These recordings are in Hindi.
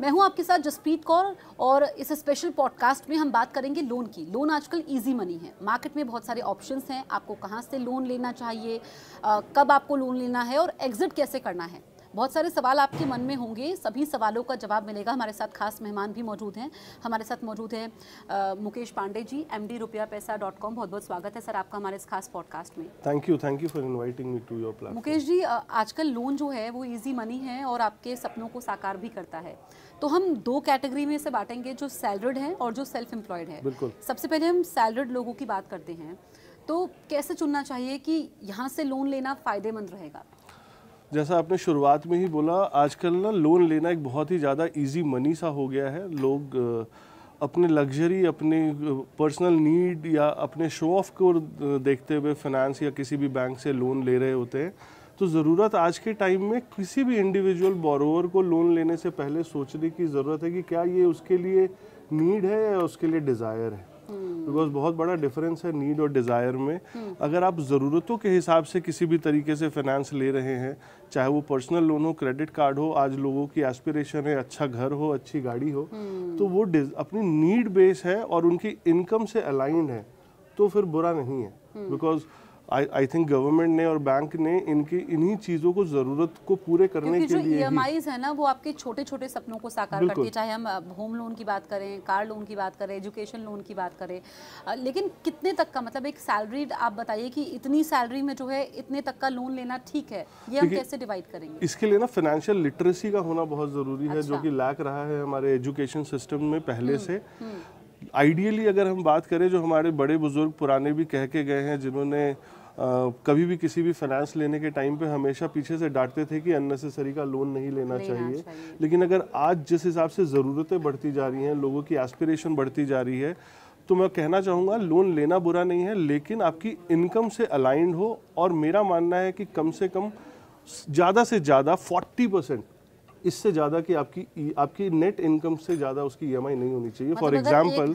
मैं हूं आपके साथ जसप्रीत कौर और इस स्पेशल पॉडकास्ट में हम बात करेंगे लोन की। लोन आजकल इजी मनी है। मार्केट में बहुत सारे ऑप्शंस हैं, आपको कहां से लोन लेना चाहिए, कब आपको लोन लेना है और एग्जिट कैसे करना है। बहुत सारे सवाल आपके मन में होंगे, सभी सवालों का जवाब मिलेगा। हमारे साथ खास मेहमान भी मौजूद हैं। हमारे साथ मौजूद हैं मुकेश पांडे जी, MD rupiapesa.com। बहुत बहुत स्वागत है सर आपका हमारे इस खास पॉडकास्ट में। Thank you for inviting me to your platform. Mukesh ji, आजकल लोन जो है वो इजी मनी है और आपके सपनों को साकार भी करता है। तो हम दो कैटेगरी में से बांटेंगे, जो सैलरीड हैं और जो सेल्फ एम्प्लॉयड है। बिल्कुल। सबसे पहले हम सैलरीड लोगों की बात करते हैं, तो कैसे चुनना चाहिए कि यहाँ से लोन लेना फ़ायदेमंद रहेगा? जैसा आपने शुरुआत में ही बोला, आजकल ना लोन लेना एक बहुत ही ज़्यादा इजी मनी सा हो गया है। लोग अपने लग्जरी, अपने पर्सनल नीड या अपने शो ऑफ को देखते हुए फाइनेंस या किसी भी बैंक से लोन ले रहे होते हैं। तो ज़रूरत आज के टाइम में किसी भी इंडिविजुअल बोरोवर को लोन लेने से पहले सोचने की ज़रूरत है कि क्या ये उसके लिए नीड है या उसके लिए डिज़ायर है। बिकॉज बहुत बड़ा डिफरेंस है नीड और डिज़ायर में। अगर आप ज़रूरतों के हिसाब से किसी भी तरीके से फाइनेंस ले रहे हैं, चाहे वो पर्सनल लोन हो, क्रेडिट कार्ड हो, आज लोगों की एस्पिरेशन है अच्छा घर हो, अच्छी गाड़ी हो, तो वो अपनी नीड बेस है और उनकी इनकम से अलाइंड है, तो फिर बुरा नहीं है। बिकॉज आई थिंक गवर्नमेंट ने और बैंक ने इन्हीं चीज़ों को ज़रूरत को पूरे करने के लिए EMIs है ना, वो आपके छोटे छोटे सपनों को साकार करती है। चाहे हम होम लोन की बात करें, कार लोन की बात करें, एजुकेशन लोन की बात करें, लेकिन कितने तक का, मतलब एक सैलरी आप बताइए कि इतनी सैलरी में जो है इतने तक का लोन लेना ठीक है, ये हम कैसे डिवाइड करेंगे? इसके लिए ना फाइनेंशियल लिटरेसी का होना बहुत ज़रूरी है। जो कि लैक रहा है हमारे एजुकेशन सिस्टम में पहले से। आइडियली अगर हम बात करें, जो हमारे बड़े बुजुर्ग पुराने भी कह के गए हैं, जिन्होंने कभी भी किसी भी फाइनेंस लेने के टाइम पे हमेशा पीछे से डांटते थे कि अननेसेसरी का लोन नहीं लेना चाहिए। लेकिन अगर आज जिस हिसाब से ज़रूरतें बढ़ती जा रही हैं, लोगों की एस्पिरेशन बढ़ती जा रही है, तो मैं कहना चाहूँगा लोन लेना बुरा नहीं है, लेकिन आपकी इनकम से अलाइंड हो। और मेरा मानना है कि कम से कम ज़्यादा से ज़्यादा 40%, इससे ज़्यादा कि आपकी नेट इनकम से ज़्यादा उसकी EMI नहीं होनी चाहिए। फॉर एग्जाम्पल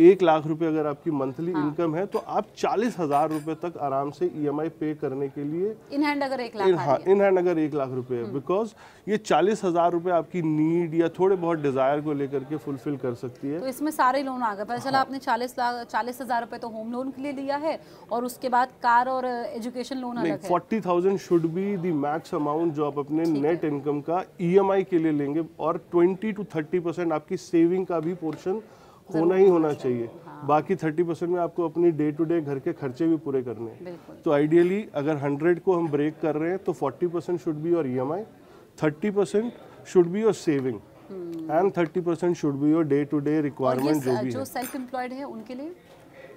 1 लाख रुपए अगर आपकी मंथली इनकम है, तो आप 40,000 रुपए तक आराम से EMI पे करने के लिए इन हैंड अगर 1 लाख इन हैंड अगर 1 लाख रुपए है, बिकॉज ये 40,000 रुपए आपकी नीड या थोड़े बहुत डिजायर को लेकर के फुलफिल कर सकती है। तो इसमें सारे लोन आ गए। पता चला आपने 40,000 रुपए तो होम लोन के लिए लिया है और उसके बाद कार और एजुकेशन लोन अलग है। 40,000 should be the max amount जो आप अपने नेट इनकम का EMI के लिए लेंगे। और 20 to 30% आपकी सेविंग का भी पोर्शन होना चाहिए। बाकी 30% में आपको अपनी डे टू डे घर के खर्चे भी पूरे करने हैं। तो आइडियली अगर 100 को हम ब्रेक कर रहे हैं, तो 40% should be your EMI, 30% should be your saving and 30% should be your day to day requirement जो भी है। जो सेल्फ एम्प्लॉयड है उनके लिए,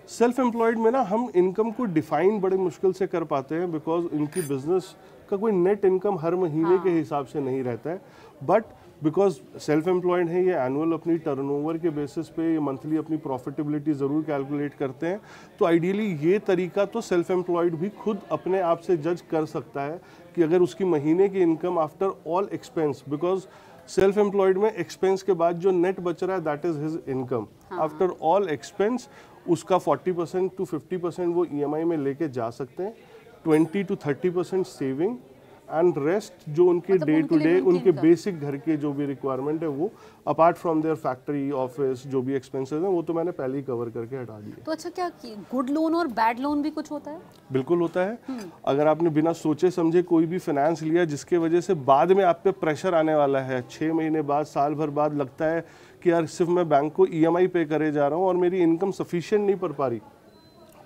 सेल्फ एम्प्लॉयड में ना हम इनकम को डिफाइन बड़े मुश्किल से कर पाते हैं, बिकॉज इनकी बिजनेस का कोई नेट इनकम हर महीने के हिसाब से नहीं रहता है। बट बिकॉज सेल्फ एम्प्लॉयड है, ये एनुअल अपनी टर्नओवर के बेसिस पे ये मंथली अपनी प्रॉफिटेबिलिटी ज़रूर कैलकुलेट करते हैं। तो आइडियली ये तरीका तो सेल्फ एम्प्लॉयड भी खुद अपने आप से जज कर सकता है कि अगर उसकी महीने की income after all expense, because self employed में एक्सपेंस के बाद जो नेट बच रहा है that is his income after all expense, उसका 40% to 50% वो EMI में लेके जा सकते हैं, 20 to 30% सेविंग एंड रेस्ट जो उनके डे टू डे उनके बेसिक घर के जो भी रिक्वायरमेंट है, वो apart from their factory office जो भी एक्सपेंसेस हैं, वो तो मैंने पहले ही कवर करके हटा दिए। तो अच्छा, क्या गुड लोन और बैड लोन भी कुछ होता है? बिल्कुल होता है। अगर आपने बिना सोचे समझे कोई भी फाइनेंस लिया जिसके वजह से बाद में आप पे प्रेशर आने वाला है, 6 महीने बाद, साल भर बाद लगता है कि यार सिर्फ मैं बैंक को EMI पे करे जा रहा हूँ और मेरी इनकम सफिशिएंट नहीं कर पा रही,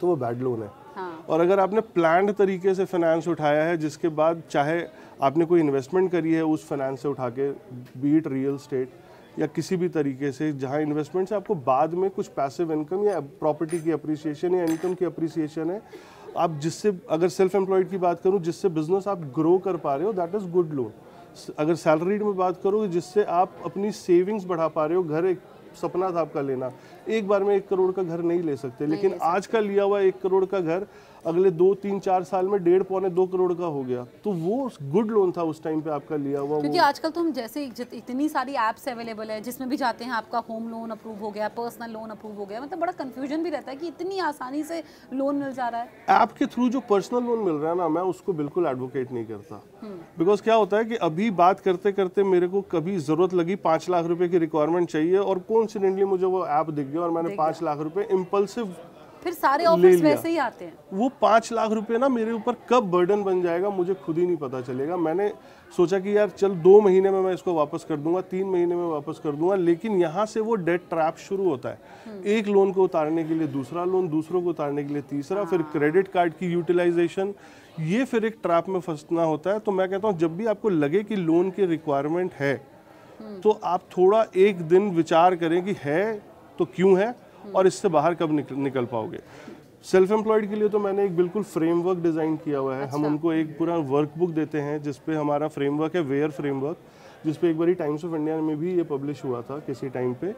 तो वो बैड लोन है। और अगर आपने प्लान्ड तरीके से फाइनेंस उठाया है, जिसके बाद चाहे आपने कोई इन्वेस्टमेंट करी है उस फाइनेंस से उठा के, बीट रियल स्टेट या किसी भी तरीके से, जहां इन्वेस्टमेंट से आपको बाद में कुछ पैसिव इनकम या प्रॉपर्टी की अप्रिसिएशन या इनकम की अप्रिसिएशन है, आप जिससे, अगर सेल्फ एम्प्लॉयड की बात करूं, जिससे बिजनेस आप ग्रो कर पा रहे हो, दैट इज गुड लोन। अगर सैलरीड में बात करो, जिससे आप अपनी सेविंग्स बढ़ा पा रहे हो, घर एक सपना था आपका लेना, एक बार में 1 करोड़ का घर नहीं ले सकते, लेकिन आज का लिया हुआ 1 करोड़ का घर अगले 2-3-4 साल में 1.5-2 करोड़ का हो गया, तो वो गुड लोन था उस टाइम पे आपका लिया हुआ। क्योंकि आजकल तो हम जैसे इतनी सारी ऐप्स अवेलेबल है जिसमें भी जाते हैं आपका होम लोन अप्रूव हो गया, पर्सनल लोन अप्रूव हो गया, मतलब बड़ा कंफ्यूजन भी रहता है कि इतनी आसानी से लोन मिल जा रहा है। ऐप के थ्रू जो पर्सनल लोन मिल रहा है ना, मैं उसको बिल्कुल एडवोकेट नहीं करता। बिकॉज क्या होता है कि अभी बात करते करते मेरे को कभी जरूरत लगी 5 लाख रुपए की रिक्वायरमेंट चाहिए और कोइंसिडेंटली मुझे वो ऐप दिख गया और मैंने 5 लाख रुपए इम्पल्सिव फिर सारे ऑफर्स वैसे ही आते हैं। वो 5 लाख रुपए ना मेरे ऊपर कब बर्डन बन जाएगा मुझे खुद ही नहीं पता चलेगा। मैंने सोचा कि यार चल 2 महीने में मैं इसको वापस कर दूंगा, 3 महीने में वापस कर दूंगा, लेकिन यहाँ से वो डेट ट्रैप शुरू होता है। एक लोन को उतारने के लिए दूसरा लोन, दूसरों को उतारने के लिए तीसरा, फिर क्रेडिट कार्ड की यूटिलाइजेशन, ये फिर एक ट्रैप में फंसना होता है। तो मैं कहता हूँ जब भी आपको लगे कि लोन की रिक्वायरमेंट है तो आप थोड़ा एक दिन विचार करें कि है तो क्यों है और इससे बाहर कब निकल पाओगे। सेल्फ एम्प्लॉयड के लिए तो मैंने एक बिल्कुल फ्रेमवर्क डिज़ाइन किया हुआ है। हम उनको एक पूरा वर्कबुक देते हैं जिसपे हमारा फ्रेमवर्क है, वेयर फ्रेमवर्क, जिसपे एक बारी टाइम्स ऑफ इंडिया में भी ये पब्लिश हुआ था किसी टाइम पे।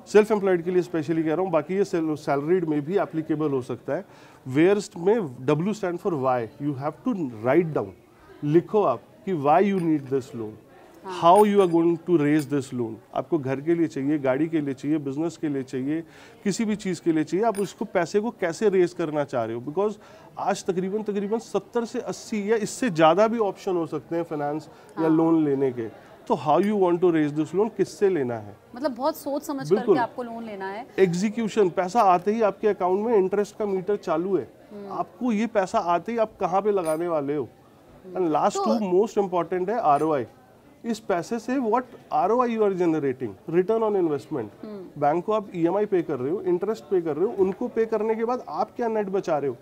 सेल्फ एम्प्लॉयड के लिए स्पेशली कह रहा हूँ, बाकी ये सैलरीड में भी एप्लीकेबल हो सकता है। वेयर्स में W stand for why, you have to write down, लिखो आप कि why you need this loan, how you are going to raise this loan. आपको घर के लिए चाहिए, गाड़ी के लिए चाहिए, बिजनेस के लिए चाहिए, किसी भी चीज़ के लिए चाहिए, आप उसको पैसे को कैसे रेज करना चाह रहे हो। बिकॉज आज तकरीबन 70 से 80 या इससे ज़्यादा भी ऑप्शन हो सकते हैं फाइनेंस या लोन लेने के। तो how you want to raise this loan, किससे लेना है, मतलब बहुत सोच समझ करके आपको लोन लेना है। एग्जीक्यूशन, पैसा आते ही आपके अकाउंट में इंटरेस्ट का मीटर चालू है, आपको ये पैसा आते ही आप कहाँ पे लगाने वाले हो। And last to most important है ROI। इस पैसे से what ROI you are generating, return on investment. Bank को आप EMI पे कर रहे हो, इंटरेस्ट पे कर रहे हो, उनको पे करने के बाद आप क्या नेट बचा रहे हो,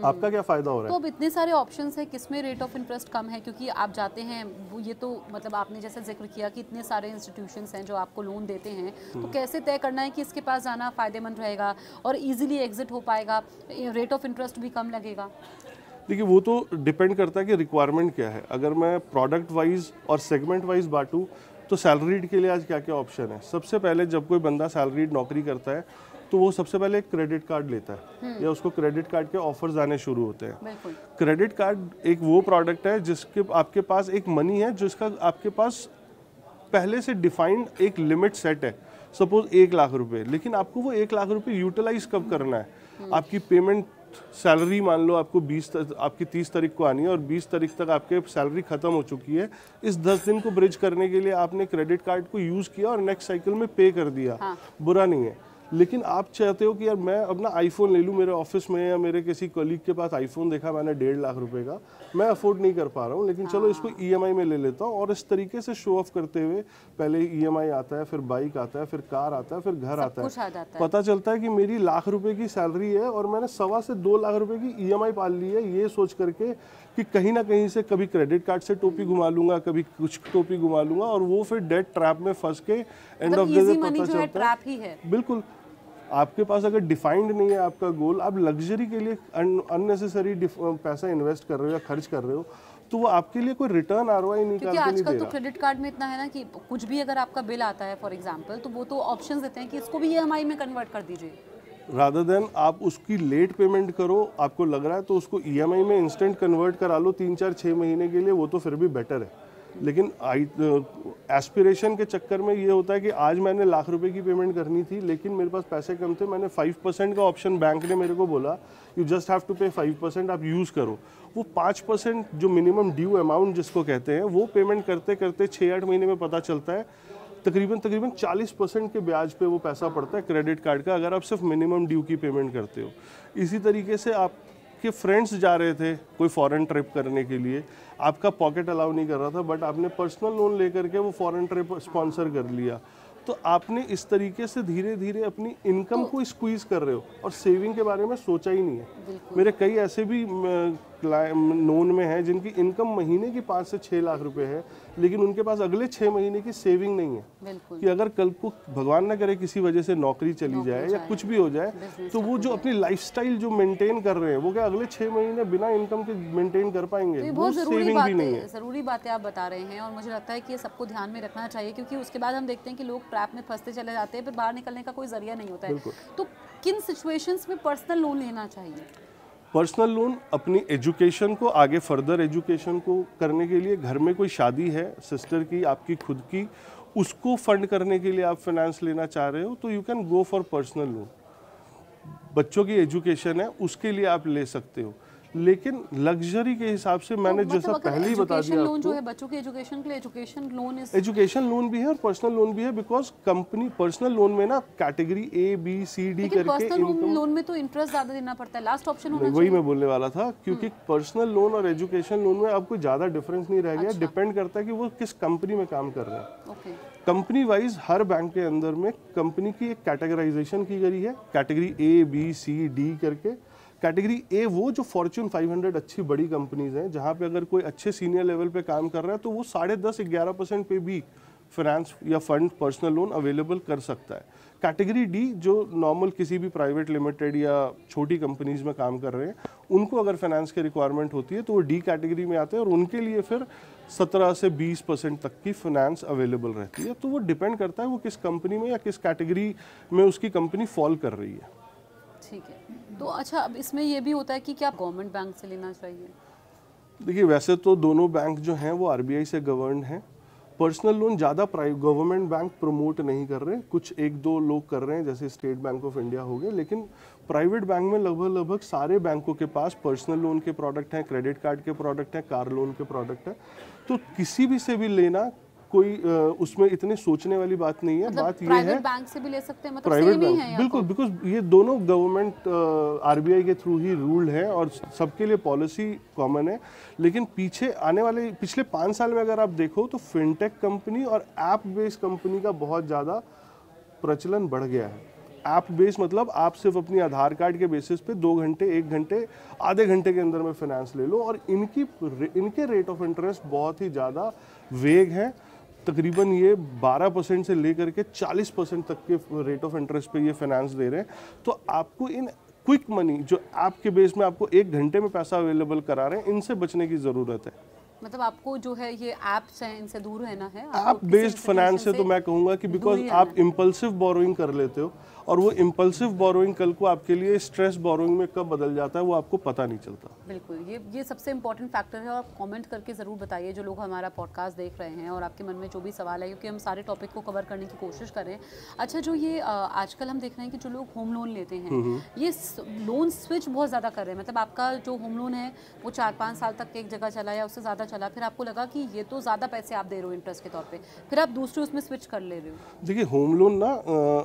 आपका क्या फायदा हो रहा है। तो अब इतने सारे ऑप्शंस है, किसमें रेट ऑफ इंटरेस्ट कम है, क्योंकि आप जाते हैं वो, ये तो मतलब आपने जैसे जिक्र किया कि इतने सारे इंस्टीट्यूशंस हैं जो आपको लोन देते हैं, तो कैसे तय करना है कि इसके पास जाना फायदेमंद रहेगा और इजीली एग्जिट हो पाएगा, रेट ऑफ इंटरेस्ट भी कम लगेगा। देखिए वो तो डिपेंड करता है कि रिक्वायरमेंट क्या है। अगर मैं प्रोडक्ट वाइज और सेगमेंट वाइज बांटूं तो सैलरीड के लिए आज क्या क्या ऑप्शन है। सबसे पहले जब कोई बंदा सैलरीड नौकरी करता है तो वो सबसे पहले एक क्रेडिट कार्ड लेता है या उसको क्रेडिट कार्ड के ऑफर्स आने शुरू होते हैं। क्रेडिट कार्ड एक वो प्रोडक्ट है जिसके आपके पास एक मनी है जिसका आपके पास पहले से डिफाइंड एक लिमिट सेट है, सपोज 1 लाख रुपए, लेकिन आपको वो 1 लाख रुपए यूटिलाइज कब करना है। आपकी पेमेंट सैलरी मान लो आपको आपकी 30 तारीख को आनी है और 20 तारीख तक आपके सैलरी खत्म हो चुकी है। इस 10 दिन को ब्रिज करने के लिए आपने क्रेडिट कार्ड को यूज किया और नेक्स्ट साइकिल में पे कर दिया, बुरा नहीं है। लेकिन आप चाहते हो कि यार मैं अपना आईफोन ले लूँ, मेरे ऑफिस में या मेरे किसी कलीग के पास आईफोन देखा मैंने 1.5 लाख रुपए का, मैं अफोर्ड नहीं कर पा रहा हूँ, लेकिन चलो इसको EMI में ले लेता हूँ। और इस तरीके से शो ऑफ करते हुए पहले EMI आता है, फिर बाइक आता है, फिर कार आता है, फिर घर आता है। पता चलता है कि मेरी 1 लाख रुपए की सैलरी है और मैंने 1.25 से 2 लाख रुपए की EMI पाल ली है, ये सोच करके कि कहीं ना कहीं से कभी क्रेडिट कार्ड से टोपी घुमा लूंगा, कभी कुछ टोपी घुमा लूंगा, और वो फिर डेट ट्रैप में फंस के एंड ऑफ द डे पता चलता है। बिल्कुल, आपके पास अगर डिफाइंड नहीं है आपका गोल, आप लग्जरी के लिए अननेसेसरी पैसा इन्वेस्ट कर रहे हो या खर्च कर रहे हो, तो वो आपके लिए कोई रिटर्न ROI निकाल के नहीं दे रहा। आजकल तो क्रेडिट कार्ड में इतना है ना कि कुछ भी अगर आपका बिल आता है फॉर एग्जांपल, तो वो तो ऑप्शंस देते हैं कि इसको भी EMI में कन्वर्ट कर दीजिए, रादर देन आप उसकी लेट पेमेंट करो। आपको लग रहा है तो उसको EMI में इंस्टेंट कन्वर्ट करा लो 3-4-6 महीने के लिए, वो तो फिर भी बेटर है। लेकिन एस्पिरेशन के चक्कर में ये होता है कि आज मैंने 1 लाख रुपए की पेमेंट करनी थी लेकिन मेरे पास पैसे कम थे, मैंने 5% का ऑप्शन बैंक ने मेरे को बोला यू जस्ट हैव टू पे 5%, आप यूज़ करो। वो 5% जो मिनिमम ड्यू अमाउंट जिसको कहते हैं, वो पेमेंट करते करते 6-8 महीने में पता चलता है तकरीबन 40% के ब्याज पे वो पैसा पड़ता है क्रेडिट कार्ड का, अगर आप सिर्फ मिनिमम ड्यू की पेमेंट करते हो। इसी तरीके से आपके फ्रेंड्स जा रहे थे कोई फॉरेन ट्रिप करने के लिए, आपका पॉकेट अलाउ नहीं कर रहा था, बट आपने पर्सनल लोन लेकर के वो फॉरेन ट्रिप स्पॉन्सर कर लिया, तो आपने इस तरीके से धीरे धीरे अपनी इनकम को स्क्वीज कर रहे हो और सेविंग के बारे में सोचा ही नहीं है। मेरे कई ऐसे भी नोन में है जिनकी इनकम महीने की 5 से 6 लाख रुपए है, लेकिन उनके पास अगले 6 महीने की सेविंग नहीं है कि अगर कल को भगवान ना करे किसी वजह से नौकरी चली जाए या कुछ भी हो जाए, तो वो जो अपनी लाइफस्टाइल जो मेंटेन कर रहे हैं वो क्या अगले 6 महीने बिना इनकम के मेंटेन कर पाएंगे? वो सेविंग भी नहीं है। जरूरी बातें आप बता रहे हैं और मुझे लगता है कि ये सबको ध्यान में रखना चाहिए, क्योंकि उसके बाद हम देखते हैं कि लोग ट्रैप में फंसते चले जाते हैं, फिर बाहर निकलने का कोई जरिया नहीं होता है। तो किन सिचुएशंस में पर्सनल लोन लेना चाहिए? पर्सनल लोन अपनी एजुकेशन को आगे फर्दर एजुकेशन को करने के लिए, घर में कोई शादी है सिस्टर की, आपकी खुद की, उसको फंड करने के लिए आप फाइनेंस लेना चाह रहे हो तो you can go for personal loan. बच्चों की एजुकेशन है उसके लिए आप ले सकते हो, लेकिन लग्जरी के हिसाब से मैंने जैसा पहले ही बता दिया लोन जो आपको, है बच्चों के एजुकेशन के लिए एजुकेशन लोन एजुकेशन लोन भी है और पर्सनल लोन भी है, बिकॉज कंपनी पर्सनल लोन में ना category A B C D करके पर्सनल लोन में तो इंटरेस्ट ज्यादा देना पड़ता है, लास्ट ऑप्शन होना चाहिए। वही मैं बोलने वाला था, क्योंकि पर्सनल लोन और एजुकेशन लोन में अब कोई ज्यादा डिफरेंस नहीं रह गया। डिपेंड करता है कि वो किस कंपनी में काम कर रहे हैं। कंपनी वाइज हर बैंक के अंदर में कंपनी की एक कैटेगराइजेशन की गई है, category A B C D करके। कैटेगरी ए वो जो फॉर्च्यून 500 अच्छी बड़ी कंपनीज हैं, जहाँ पे अगर कोई अच्छे सीनियर लेवल पे काम कर रहा है तो वो 10.5-11% पे भी फाइनेंस या फंड पर्सनल लोन अवेलेबल कर सकता है। कैटेगरी डी जो नॉर्मल किसी भी प्राइवेट लिमिटेड या छोटी कंपनीज में काम कर रहे हैं, उनको अगर फाइनेंस की रिक्वायरमेंट होती है तो वो डी कैटेगरी में आते हैं और उनके लिए फिर 17 से 20% तक की फाइनेंस अवेलेबल रहती है। तो वो डिपेंड करता है वो किस कंपनी में या किस कैटेगरी में उसकी कंपनी फॉल कर रही है। ठीक है, तो अच्छा अब इसमें ये भी होता है कि क्या गवर्नमेंट बैंक से लेना चाहिए? देखिए, वैसे तो दोनों बैंक जो हैं वो आरबीआई से गवर्न हैं। पर्सनल लोन ज़्यादा गवर्नमेंट बैंक प्रमोट नहीं कर रहे, कुछ एक दो लोग कर रहे हैं जैसे स्टेट बैंक ऑफ इंडिया हो गए, लेकिन प्राइवेट बैंक में लगभग सारे बैंकों के पास पर्सनल लोन के प्रोडक्ट हैं, क्रेडिट कार्ड के प्रोडक्ट हैं, कार लोन के प्रोडक्ट हैं। तो किसी भी से भी लेना कोई उसमें इतने सोचने वाली बात नहीं है। मतलब बात ये है बैंक से भी ले सकते हैं, मतलब प्राइवेट सेम ही बैंक है बिल्कुल, बिकॉज ये दोनों गवर्नमेंट आरबीआई के थ्रू ही रूल्ड है और सबके लिए पॉलिसी कॉमन है। लेकिन पीछे आने वाले पिछले 5 साल में अगर आप देखो तो फिनटेक कंपनी और ऐप बेस्ड कंपनी का बहुत ज़्यादा प्रचलन बढ़ गया है। ऐप बेस्ड मतलब आप सिर्फ अपनी आधार कार्ड के बेसिस पे 2 घंटे, 1 घंटे, आधे घंटे के अंदर में फाइनेंस ले लो और इनके रेट ऑफ इंटरेस्ट बहुत ही ज़्यादा वेग है। तकरीबन ये 12% से लेकर के 40% तक के रेट ऑफ इंटरेस्ट पे ये फाइनेंस दे रहे हैं। तो आपको इन क्विक मनी जो ऐप के बेस में आपको 1 घंटे में पैसा अवेलेबल करा रहे हैं, इनसे बचने की ज़रूरत है। मतलब आपको जो है ये ऐप्स हैं इनसे दूर रहना है। ऐप बेस्ड फाइनेंस से तो मैं कहूँगा कि बिकॉज आप इम्पल्सिव बोरोइंग कर लेते हो और वो इम्पल्सिव बोरोइंग कल को आपके लिए स्ट्रेस बोरोइंग में कब बदल जाता है वो आपको पता नहीं चलता। बिल्कुल, ये सबसे इंपॉर्टेंट फैक्टर है और आप कमेंट करके ज़रूर बताइए जो लोग हमारा पॉडकास्ट देख रहे हैं और आपके मन में जो भी सवाल है, क्योंकि हम सारे टॉपिक को कवर करने की कोशिश करें। अच्छा, जो ये आजकल हम देख रहे हैं कि जो लोग होम लोन लेते हैं ये लोन स्विच बहुत ज़्यादा कर रहे हैं। मतलब आपका जो होम लोन है वो 4-5 साल तक एक जगह चला या उससे ज़्यादा चला, फिर आपको लगा कि ये तो ज़्यादा पैसे आप दे रहे हो इंटरेस्ट के तौर पे, फिर आप दूसरे उसमें स्विच कर ले रहे हो। देखिए, होम लोन ना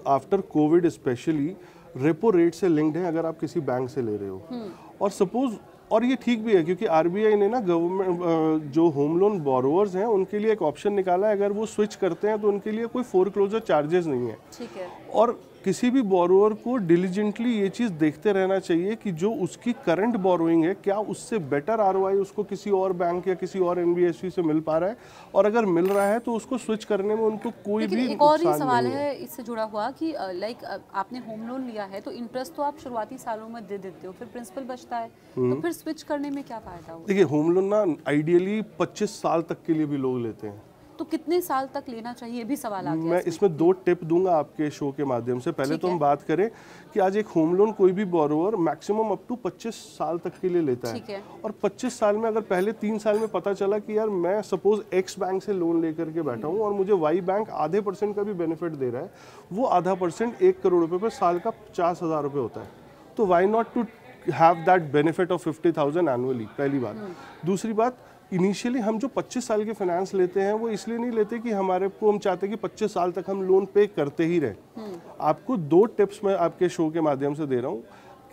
after Covid specially repo rate से लिंक्ड है अगर आप किसी बैंक से ले रहे हो। और सपोज, और ये ठीक भी है क्योंकि आरबीआई ने ना गवर्नमेंट जो होम लोन बोरोवर्स हैं उनके लिए एक ऑप्शन निकाला है, अगर वो स्विच करते हैं तो उनके लिए कोई फोरक्लोजर चार्जेस नहीं है। ठीक है। और किसी भी बोरोवर को डिलीजेंटली ये चीज़ देखते रहना चाहिए कि जो उसकी करंट बोरोइंग है क्या उससे बेटर आरओआई उसको किसी और बैंक या किसी और एनबीएफसी से मिल पा रहा है, और अगर मिल रहा है तो उसको स्विच करने में उनको कोई भी एक और ही सवाल है इससे जुड़ा हुआ कि लाइक आपने होम लोन लिया है तो इंटरेस्ट तो आप शुरुआती सालों में दे देते हो, फिर प्रिंसिपल बचता है, तो फिर स्विच करने में क्या फायदा होगा? देखिए, होम लोन ना आइडियली 25 साल तक के लिए भी लोग लेते हैं, तो कितने साल तक लेना चाहिए, भी सवाल आ गया। मैं इसमें 2 टिप दूंगा आपके शो के माध्यम से। पहले तो हम बात करें कि आज एक होम लोन कोई भी बोरोवर मैक्सिमम अप टू 25 साल तक के लिए लेता है। और 25 साल में अगर पहले 3 साल में पता चला कि यार मैं सपोज एक्स बैंक से लोन लेकर के बैठा हूँ और मुझे वाई बैंक आधे % का भी बेनिफिट दे रहा है, वो आधा % 1 करोड़ रुपए पर साल का 50,000 रुपये होता है, तो why not to have that benefit of 50,000 annually, पहली बात। दूसरी बात, इनिशियली हम जो 25 साल के फाइनेंस लेते हैं वो इसलिए नहीं लेते कि हमारे को हम चाहते हैं कि 25 साल तक हम लोन पे करते ही रहे। आपको 2 टिप्स मैं आपके शो के माध्यम से दे रहा हूँ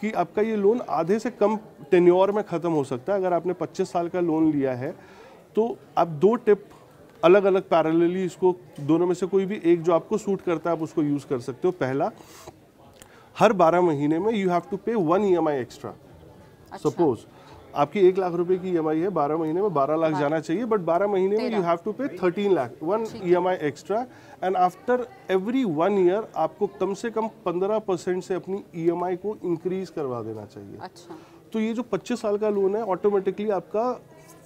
कि आपका ये लोन आधे से कम टेन्योर में ख़त्म हो सकता है। अगर आपने 25 साल का लोन लिया है तो आप 2 टिप अलग अलग पैरेलली, इसको दोनों में से कोई भी एक जो आपको सूट करता है आप उसको यूज़ कर सकते हो। पहला, हर 12 महीने में यू हैव टू पे 1 EMI एक्स्ट्रा। सपोज आपकी 1 लाख रुपए की EMI है, 12 महीने में 12 लाख जाना चाहिए, बट 12 महीने में यू हैव टू पे 13 lakh, 1 EMI extra, and after every 1 year आपको कम से कम 15% से अपनी EMI को इंक्रीज करवा देना चाहिए। अच्छा। तो ये जो 25 साल का लोन है ऑटोमेटिकली आपका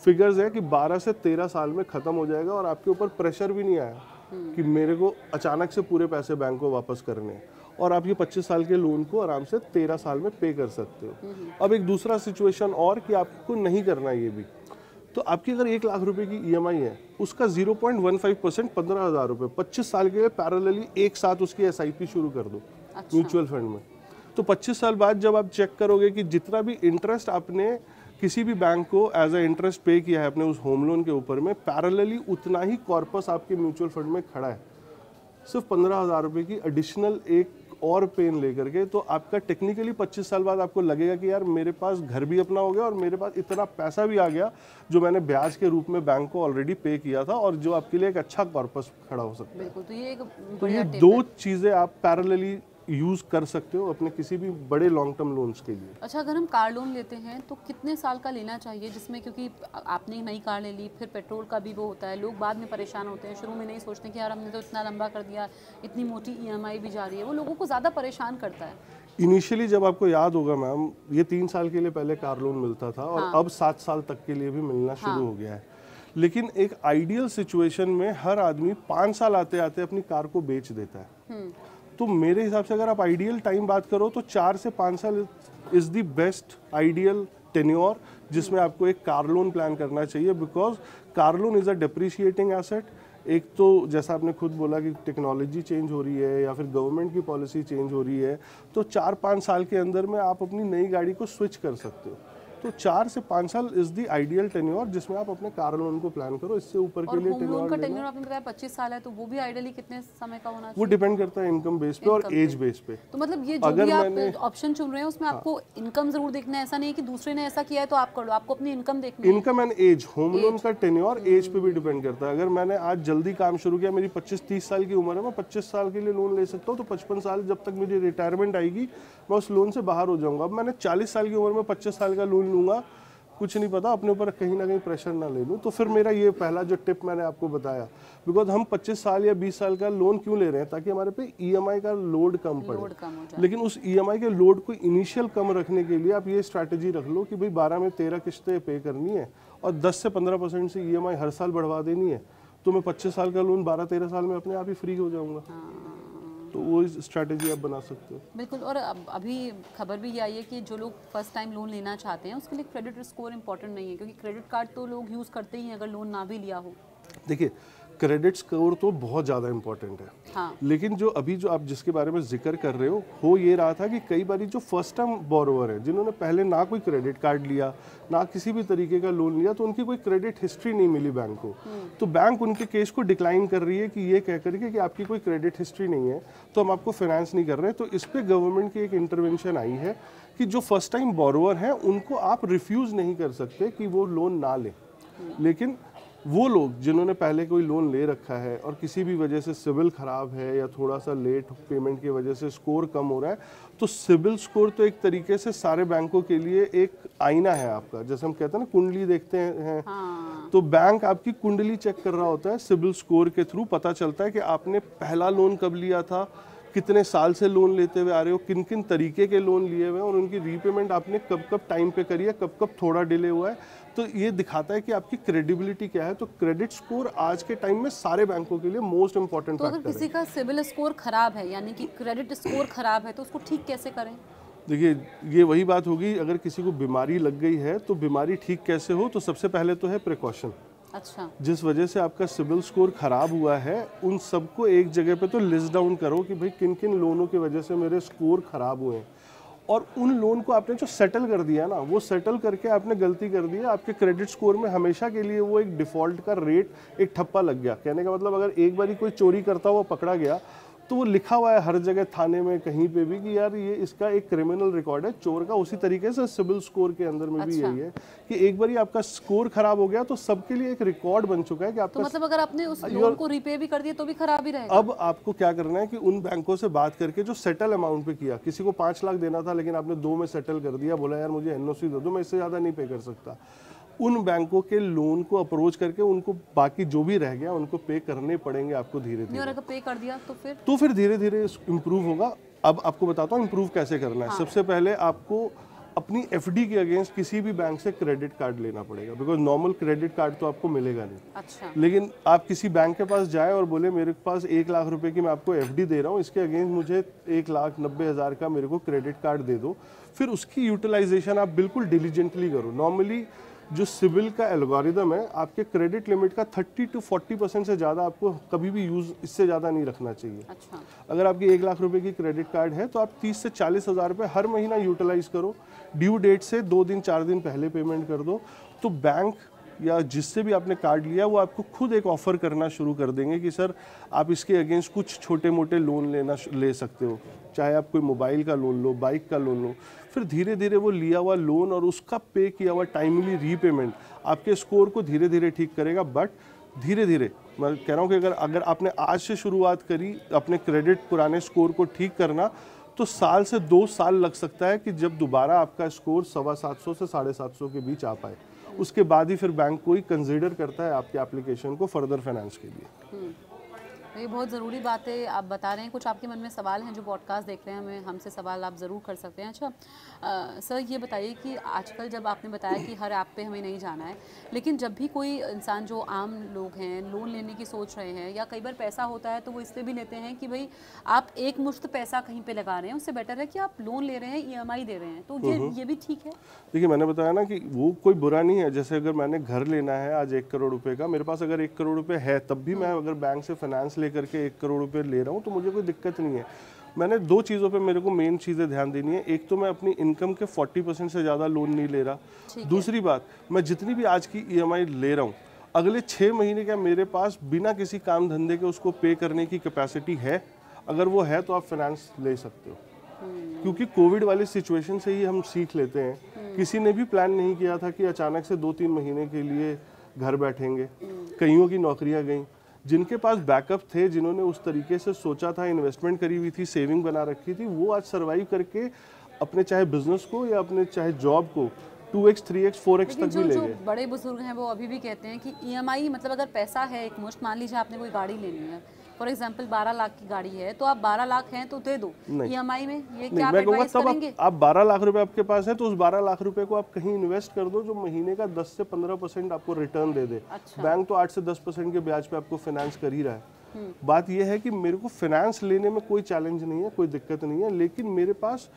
फिगर्स है कि 12 से 13 साल में खत्म हो जाएगा और आपके ऊपर प्रेशर भी नहीं आया कि मेरे को अचानक से पूरे पैसे बैंक को वापस करने हैं। और आप ये 25 साल के लोन को आराम से 13 साल में पे कर सकते हो। अब एक दूसरा सिचुएशन और कि आपको नहीं करना ये भी, तो आपकी अगर 1 लाख रुपए की ईएमआई है, उसका 0.15% 15,000 रुपये 25 साल के लिए पैरेलली एक साथ उसकी एसआईपी शुरू कर दो म्यूचुअल फंड में। तो 25 साल बाद जब आप चेक करोगे कि जितना भी इंटरेस्ट आपने किसी भी बैंक को एज अ इंटरेस्ट पे किया है अपने उस होम लोन के ऊपर में, पैरेलली उतना ही कॉर्पस आपके म्यूचुअल फंड में खड़ा है, सिर्फ 15,000 रुपये की एडिशनल एक और पेन लेकर के, तो आपका टेक्निकली 25 साल बाद आपको लगेगा कि यार मेरे पास घर भी अपना हो गया और मेरे पास इतना पैसा भी आ गया जो मैंने ब्याज के रूप में बैंक को ऑलरेडी पे किया था, और जो आपके लिए एक अच्छा कॉर्पस खड़ा हो सकता है। बिल्कुल, तो ये एक तो बढ़िया ये टिप दो है। चीज़ें आप पैरेलली यूज़ कर सकते हो अपने किसी भी बड़े लॉन्ग टर्म लोन्स के लिए। अच्छा, अगर हम कार लोन लेते हैं तो कितने साल का लेना चाहिए, जिसमें क्योंकि आपने नई कार ले ली, फिर पेट्रोल का भी वो होता है, लोग बाद में परेशान होते हैं, शुरू में नहीं सोचते कि यार हमने तो इतना लंबा कर दिया, इतनी मोटी ईएमआई भी जा रही है, वो लोगों को ज़्यादा परेशान करता है। इनिशियली जब आपको याद होगा मैम, ये 3 साल के लिए पहले कार लोन मिलता था और अब 7 साल तक के लिए भी मिलना शुरू हो गया है। लेकिन एक आइडियल सिचुएशन में हर आदमी 5 साल आते आते अपनी कार को बेच देता है। तो मेरे हिसाब से अगर आप आइडियल टाइम बात करो तो 4 से 5 साल is the best ideal tenure जिसमें आपको एक कार लोन प्लान करना चाहिए, because car loan is a depreciating asset. एक तो जैसा आपने खुद बोला कि टेक्नोलॉजी चेंज हो रही है या फिर गवर्नमेंट की पॉलिसी चेंज हो रही है, तो 4-5 साल के अंदर में आप अपनी नई गाड़ी को स्विच कर सकते हो। तो 4 से 5 साल इज द आइडियल टेन्योर जिसमें आप अपने कार लोन को प्लान करो। इससे ऊपर के लिए होम लोन टेन्योर का टेन्योर आपने बताया 25 साल है, तो वो भी आइडियली कितने समय का होना वो चाहिए? डिपेंड करता है इनकम बेस पे और एज बेस पे। तो मतलब ये जो अगर भी मैंने आप ऑप्शन चुन रहे हैं उसमें आपको इनकम जरूर देखना है, ऐसा नहीं है कि दूसरे ने ऐसा किया है तो आप कर लो, आपको अपनी इनकम देखनी है। Income and age, home loan का टेन्योर एज पे भी डिपेंड करता है। अगर मैंने आज जल्दी काम शुरू किया, मेरी 25-30 साल की उम्र है, मैं 25 साल के लिए लोन ले सकता हूँ, तो 55 साल जब तक मेरी रिटायरमेंट आएगी मैं उस लोन से बाहर हो जाऊंगा। अब मैंने 40 साल की उम्र में 25 साल का लोन लूंगा, कुछ नहीं पता, अपने ऊपर कहीं ना कहीं प्रेशर ना ले लूँ। तो फिर मेरा ये पहला जो टिप मैंने आपको बताया, बिकॉज हम 25 साल या 20 साल का लोन क्यों ले रहे हैं, ताकि हमारे पे ईएमआई का लोड कम पड़े। लेकिन उस ईएमआई के लोड को इनिशियल कम रखने के लिए आप ये स्ट्रैटेजी रख लो कि भाई 12 में 13 किस्तें पे करनी है और 10 से 15% से ईएमआई हर साल बढ़वा देनी है, तो मैं 25 साल का लोन 12-13 साल में अपने आप ही फ्री हो जाऊंगा। तो वो स्ट्रैटेजी आप बना सकते हो। बिल्कुल। और अभी खबर भी ये आई है कि जो लोग फर्स्ट टाइम लोन लेना चाहते हैं उसके लिए क्रेडिट स्कोर इंपॉर्टेंट नहीं है, क्योंकि क्रेडिट कार्ड तो लोग यूज़ करते ही हैं अगर लोन ना भी लिया हो। देखिए, क्रेडिट स्कोर तो बहुत ज़्यादा इंपॉर्टेंट है। हाँ। लेकिन जो अभी जो आप जिसके बारे में जिक्र कर रहे हो ये रहा था कि कई बार जो फर्स्ट टाइम बोरोवर है, जिन्होंने पहले ना कोई क्रेडिट कार्ड लिया ना किसी भी तरीके का लोन लिया, तो उनकी कोई क्रेडिट हिस्ट्री नहीं मिली बैंक को, तो बैंक उनके केस को डिक्लाइन कर रही है कि ये कह करके कि आपकी कोई क्रेडिट हिस्ट्री नहीं है तो हम आपको फाइनेंस नहीं कर रहे। तो इस पर गवर्नमेंट की एक इंटरवेंशन आई है कि जो फर्स्ट टाइम बोरोवर हैं उनको आप रिफ्यूज़ नहीं कर सकते कि वो लोन ना लें। लेकिन वो लोग जिन्होंने पहले कोई लोन ले रखा है और किसी भी वजह से सिबिल ख़राब है या थोड़ा सा लेट पेमेंट की वजह से स्कोर कम हो रहा है, तो सिबिल स्कोर तो एक तरीके से सारे बैंकों के लिए एक आईना है आपका, जैसे हम कहते हैं ना कुंडली देखते हैं। हाँ। तो बैंक आपकी कुंडली चेक कर रहा होता है, सिबिल स्कोर के थ्रू पता चलता है कि आपने पहला लोन कब लिया था, कितने साल से लोन लेते हुए आ रहे हो, किन किन तरीके के लोन लिए हुए हैं और उनकी रीपेमेंट आपने कब कब टाइम पे करी है, कब कब थोड़ा डिले हुआ है। तो ये दिखाता है कि आपकी क्रेडिबिलिटी क्या है। तो क्रेडिट स्कोर आज के टाइम में सारे बैंकों के लिए मोस्ट इंपॉर्टेंट फैक्टर है। तो अगर किसी का सिबिल स्कोर खराब है, यानी कि क्रेडिट स्कोर खराब है, तो उसको ठीक कैसे करें? देखिए, ये वही बात होगी, अगर किसी को बीमारी लग गई है तो बीमारी ठीक कैसे हो, तो सबसे पहले तो है प्रिकॉशन। अच्छा। जिस वजह से आपका सिबिल स्कोर खराब हुआ है उन सबको एक जगह पे तो लिस्ट डाउन करो कि भाई किन किन लोनों की वजह से मेरे स्कोर खराब हुए हैं, और उन लोन को आपने जो सेटल कर दिया ना, वो सेटल करके आपने गलती कर दी है, आपके क्रेडिट स्कोर में हमेशा के लिए वो एक डिफ़ॉल्ट का रेट एक ठप्पा लग गया। कहने का मतलब अगर एक बारी कोई चोरी करता हुआ पकड़ा गया तो वो लिखा हुआ है हर जगह, थाने में कहीं पे भी, कि यार ये इसका एक क्रिमिनल रिकॉर्ड है चोर का। उसी तरीके से सिबिल स्कोर के अंदर में भी यही है कि एक बार आपका स्कोर खराब हो गया तो सबके लिए एक रिकॉर्ड बन चुका है कि आपका, तो मतलब अगर आपने उस लोन को रिपे भी कर दिया तो भी खराब ही रहेगा। अब आपको क्या करना है कि उन बैंकों से बात करके जो सेटल अमाउंट पे किया, किसी को 5 लाख देना था लेकिन आपने 2 में सेटल कर दिया, बोला यार मुझे एनओसी दे दो, मैं इससे ज़्यादा नहीं पे कर सकता, उन बैंकों के लोन को अप्रोच करके उनको बाकी जो भी रह गया उनको पे करने पड़ेंगे आपको धीरे धीरे। और अगर पे कर दिया तो फिर धीरे धीरे इम्प्रूव होगा। अब आपको बताता हूँ इम्प्रूव कैसे करना है। सबसे पहले आपको अपनी एफडी के अगेंस्ट किसी भी बैंक से क्रेडिट कार्ड लेना पड़ेगा, बिकॉज नॉर्मल क्रेडिट कार्ड तो आपको मिलेगा नहीं। अच्छा। लेकिन आप किसी बैंक के पास जाए और बोले मेरे पास 1 लाख रुपए की मैं आपको एफडी दे रहा हूँ, इसके अगेंस्ट मुझे 1,90,000 का मेरे को क्रेडिट कार्ड दे दो, फिर उसकी यूटिलाइजेशन आप बिल्कुल डिलीजेंटली करो। नॉर्मली जो सिविल का एल्गोरिदम है, आपके क्रेडिट लिमिट का 30 to 40% से ज़्यादा आपको कभी भी यूज़ इससे ज़्यादा नहीं रखना चाहिए। अच्छा। अगर आपकी 1 लाख रुपए की क्रेडिट कार्ड है तो आप 30 से 40 हज़ार रुपये हर महीना यूटिलाइज करो, ड्यू डेट से 2 दिन 4 दिन पहले पेमेंट कर दो, तो बैंक या जिससे भी आपने कार्ड लिया वो आपको खुद एक ऑफर करना शुरू कर देंगे कि सर आप इसके अगेंस्ट कुछ छोटे मोटे लोन ले सकते हो, चाहे आप कोई मोबाइल का लोन लो, बाइक का लोन लो। फिर धीरे धीरे वो लिया हुआ लोन और उसका पे किया हुआ टाइमली रीपेमेंट आपके स्कोर को धीरे धीरे ठीक करेगा। बट धीरे धीरे मैं कह रहा हूँ कि अगर आपने आज से शुरुआत करी अपने क्रेडिट पुराने स्कोर को ठीक करना, तो साल से 2 साल लग सकता है कि जब दोबारा आपका स्कोर 750 से 750 के बीच आ पाए। उसके बाद ही फिर बैंक कोई कंसीडर करता है आपके एप्लीकेशन को फर्दर फाइनेंस के लिए। ये बहुत ज़रूरी बात है आप बता रहे हैं। कुछ आपके मन में सवाल हैं जो पॉडकास्ट देख रहे हैं, हमें हमसे सवाल आप ज़रूर कर सकते हैं। अच्छा सर ये बताइए कि आजकल जब आपने बताया कि हर ऐप पे हमें नहीं जाना है, लेकिन जब भी कोई इंसान जो आम लोग हैं लोन लेने की सोच रहे हैं, या कई बार पैसा होता है तो वो इसलिए भी लेते हैं कि भाई आप एक मुश्त पैसा कहीं पे लगा रहे हैं, उससे बेटर है कि आप लोन ले रहे हैं, EMI दे रहे हैं, तो ये भी ठीक है। देखिए मैंने बताया ना कि वो कोई बुरा नहीं है। जैसे अगर मैंने घर लेना है आज 1 करोड़ रुपए का, मेरे पास अगर 1 करोड़ रुपए है तब भी मैं अगर बैंक से फाइनेंस लेकर के 1 करोड़ रुपए ले रहा हूँ तो मुझे कोई दिक्कत नहीं है। मैंने 2 चीज़ों पे मेरे को मेन चीज़ें ध्यान देनी है। एक तो मैं अपनी इनकम के 40% से ज़्यादा लोन नहीं ले रहा। दूसरी बात, मैं जितनी भी आज की EMI ले रहा हूँ अगले 6 महीने क्या मेरे पास बिना किसी काम धंधे के उसको पे करने की कैपेसिटी है। अगर वो है तो आप फाइनेंस ले सकते हो, क्योंकि कोविड वाली सिचुएशन से ही हम सीख लेते हैं। किसी ने भी प्लान नहीं किया था कि अचानक से 2-3 महीने के लिए घर बैठेंगे। कईयों की नौकरियां गई। जिनके पास बैकअप थे, जिन्होंने उस तरीके से सोचा था, इन्वेस्टमेंट करी हुई थी, सेविंग बना रखी थी, वो आज सर्वाइव करके अपने चाहे बिजनेस को या अपने चाहे जॉब को 2x 3x 4x तक भी ले गए। जो बड़े बुजुर्ग हैं वो अभी भी कहते हैं कि EMI मतलब अगर पैसा है एक मुश्त, मान लीजिए आपने कोई गाड़ी लेनी है, फॉर एग्जाम्पल 12 लाख की गाड़ी है, तो आप 12 लाख हैं तो दे दो EMI में, ये क्या आप एडवाइस करेंगे? आप 12 लाख रुपए आपके पास है तो उस 12 लाख रुपए को आप कहीं इन्वेस्ट कर दो जो महीने का 10 से 15% आपको रिटर्न दे दे। अच्छा। बैंक तो 8 से 10% के ब्याज पे आपको फाइनेंस कर ही रहा है। बात यह है कि मेरे को फाइनेंस लेने में कोई चैलेंज नहीं है, कोई दिक्कत नहीं है, लेकिन मेरे पास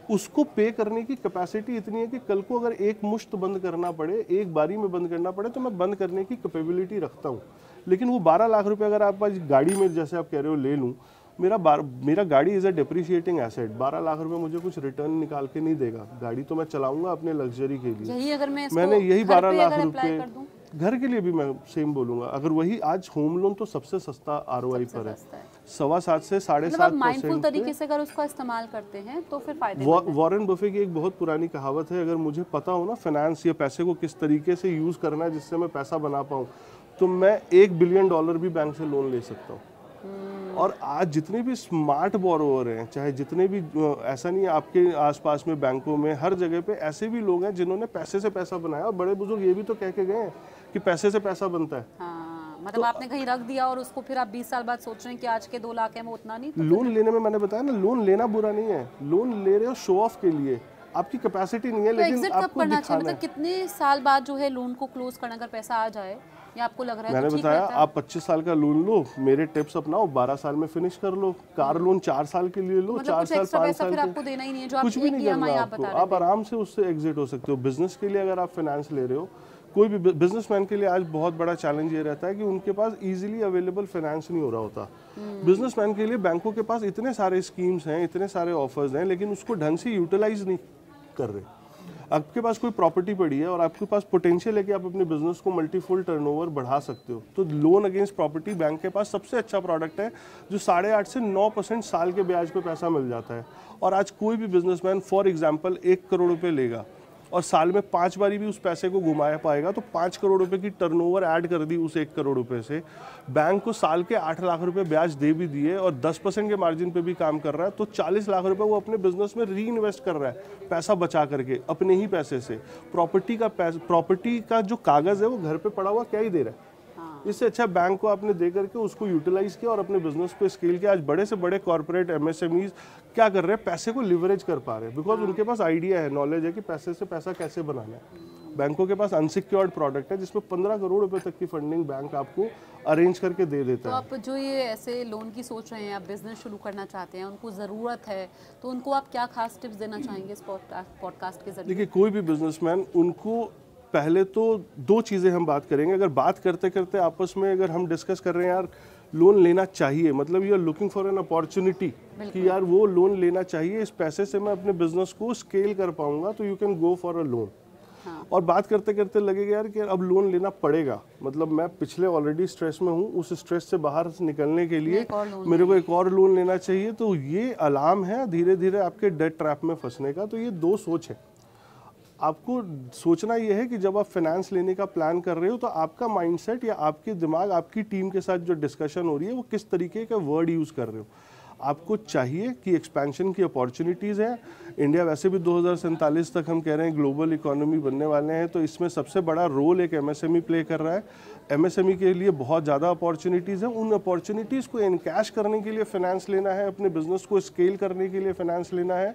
उसको पे करने की कैपेसिटी इतनी है कि कल को अगर एक मुश्त बंद करना पड़े, एक बारी में बंद करना पड़े, तो मैं बंद करने की कैपेबिलिटी रखता हूँ। लेकिन वो 12 लाख रुपए अगर आप गाड़ी में जैसे आप कह रहे हो ले लूँ, मेरा गाड़ी is a depreciating asset. 12 lakh रुपए मुझे कुछ रिटर्न निकाल के नहीं देगा। गाड़ी तो मैं चलाऊंगा अपने लग्जरी के लिए। यही अगर मैंने यही 12 लाख रुपए घर के लिए भी मैं सेम बोलूंगा। अगर वही आज होम लोन तो सबसे सस्ता ROI पर है, 7.25 से 7.5%। माइंडफुल तरीके से अगर उसका इस्तेमाल करते हैं तो फिर फायदे। वॉरेन बफे की एक बहुत पुरानी कहावत है, अगर मुझे पता हो ना फाइनेंस या पैसे को किस तरीके से यूज करना है जिससे मैं पैसा बना पाऊँ, तो मैं $1 बिलियन भी बैंक से लोन ले सकता हूँ। और आज जितने भी स्मार्ट बोरोवर हैं, चाहे जितने भी, ऐसा नहीं है आपके आसपास में बैंकों में हर जगह पे ऐसे भी लोग हैं जिन्होंने पैसे से पैसा बनाया। और बड़े बुजुर्ग ये भी तो कह के गए हैं कि पैसे से पैसा बनता है। हाँ, मतलब तो आपने कहीं रख दिया और उसको फिर आप 20 साल बाद सोच रहे हैं कि आज के 2 लाख है वो उतना नहीं। तो लोन लेने में मैंने बताया ना, लोन लेना बुरा नहीं है। लोन ले रहे हो शो ऑफ के लिए, आपकी कैपेसिटी नहीं है, तो लेकिन आपको करना चाहिए। दिखाना मतलब कितने साल बाद जो है लोन को क्लोज करना अगर पैसा आ जाए, या आपको लग रहा है? मैंने बताया आप 25 साल का लोन लो, मेरे टिप्स अपनाओ, 12 साल में फिनिश कर लो। कार लोन 4 साल के लिए लो, मतलब 4 साल 5 साल फिर आपको देना ही नहीं है, जो कुछ भी नहीं करना आपको, आप आराम से उससे एग्जिट हो सकते हो। बिजनेस के लिए अगर आप फाइनेंस ले रहे हो, कोई भी बिजनेसमैन के लिए आज बहुत बड़ा चैलेंज ये रहता है कि उनके पास इजीली अवेलेबल फाइनेंस नहीं हो रहा होता। बिजनेसमैन के लिए बैंकों के पास इतने सारे स्कीम्स हैं, इतने सारे ऑफर्स हैं, लेकिन उसको ढंग से यूटिलाइज नहीं कर रहे। आपके पास कोई प्रॉपर्टी पड़ी है और आपके पास पोटेंशियल है कि आप अपने बिजनेस को मल्टीफुल टर्नओवर बढ़ा सकते हो, तो लोन अगेंस्ट प्रॉपर्टी बैंक के पास सबसे अच्छा प्रोडक्ट है, जो 8.5 से 9% साल के ब्याज पे पैसा मिल जाता है। और आज कोई भी बिजनेसमैन फॉर एग्जांपल 1 करोड़ रुपए लेगा और साल में 5 बारी भी उस पैसे को घुमाया पाएगा, तो 5 करोड़ रुपए की टर्नओवर ऐड कर दी उस 1 करोड़ रुपए से, बैंक को साल के 8 लाख रुपए ब्याज दे भी दिए और 10% के मार्जिन पे भी काम कर रहा है, तो 40 लाख रुपए वो अपने बिजनेस में री इन्वेस्ट कर रहा है, पैसा बचा करके अपने ही पैसे से। प्रॉपर्टी का जो कागज है वो घर पे पड़ा हुआ क्या ही दे रहा है। इससे अच्छा बैंक को आपने दे करके उसको यूटिलाइज किया और अपने बिजनेस को स्केल किया। आज बड़े से बड़े कॉर्पोरेट एमएसएमईज क्या कर रहे हैं, पैसे को लिवरेज कर पा रहे हैं बिकॉज उनके पास आइडिया है, नॉलेज है कि पैसे से पैसा कैसे बनाना है। बैंकों के पास अनसिक्योर्ड प्रोडक्ट है जिसमें 15 करोड़ रुपए तक की फंडिंग बैंक आपको अरेंज करके दे देता तो है। आप जो ये ऐसे लोन की सोच रहे हैं, आप बिजनेस शुरू करना चाहते हैं, उनको ज़रूरत है, तो उनको आप क्या खास टिप्स देना चाहेंगे इस पॉडकास्ट के जरिए? देखिए, कोई भी बिजनेसमैन, उनको पहले तो दो चीज़ें हम बात करेंगे। अगर बात करते करते आपस में अगर हम डिस्कस कर रहे हैं यार लोन लेना चाहिए, मतलब you are looking for an opportunity कि यार वो लोन लेना चाहिए, इस पैसे से मैं अपने बिजनेस को स्केल कर पाऊंगा, तो you can go for a loan. और बात करते करते लगेगा यार कि अब लोन लेना पड़ेगा, मतलब मैं पिछले ऑलरेडी स्ट्रेस में हूँ, उस स्ट्रेस से बाहर निकलने के लिए मेरे को एक और लोन लेना चाहिए, तो ये अलार्म है धीरे धीरे आपके डेट ट्रैप में फंसने का। तो ये दो सोच है। आपको सोचना ये है कि जब आप फाइनेंस लेने का प्लान कर रहे हो तो आपका माइंडसेट या आपके दिमाग, आपकी टीम के साथ जो डिस्कशन हो रही है वो किस तरीके का वर्ड यूज़ कर रहे हो। आपको चाहिए कि एक्सपेंशन की अपॉर्चुनिटीज़ हैं। इंडिया वैसे भी 2047 तक हम कह रहे हैं ग्लोबल इकोनॉमी बनने वाले हैं, तो इसमें सबसे बड़ा रोल एक एमएसएमई प्ले कर रहा है। एमएसएमई के लिए बहुत ज़्यादा अपॉर्चुनिटीज़ हैं। उन अपॉर्चुनिटीज़ को एनकैश करने के लिए फाइनेंस लेना है, अपने बिजनेस को स्केल करने के लिए फाइनेंस लेना है,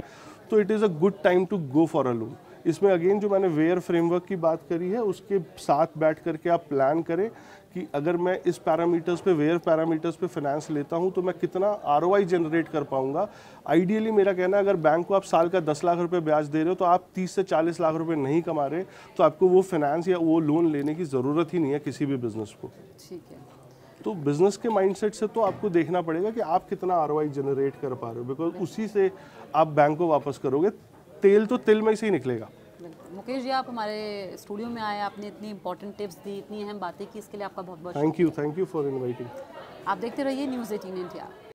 तो it is a good time to go for a loan. इसमें अगेन जो मैंने वेयर फ्रेमवर्क की बात करी है उसके साथ बैठ करके आप प्लान करें कि अगर मैं इस पैरामीटर्स पे, वेयर पैरामीटर्स पे फाइनेंस लेता हूं तो मैं कितना आरओआई जनरेट कर पाऊंगा। आइडियली मेरा कहना है अगर बैंक को आप साल का 10 लाख रुपए ब्याज दे रहे हो तो आप 30 से 40 लाख रुपए नहीं कमा रहे, तो आपको वो फाइनेंस या वो लोन लेने की ज़रूरत ही नहीं है किसी भी बिजनेस को। ठीक है। तो बिजनेस के माइंडसेट से तो आपको देखना पड़ेगा कि आप कितना आरओआई जनरेट कर पा रहे हो, बिकॉज उसी से आप बैंक को वापस करोगे। तेल तो तिल में से ही निकलेगा। मुकेश जी, आप हमारे स्टूडियो में आए, आपने इतनी इंपॉर्टेंट टिप्स दी, इतनी अहम बातें की, इसके लिए आपका बहुत बहुत थैंक यू फॉर इनवाइटिंग। आप देखते रहिए न्यूज़ 18 इंडिया।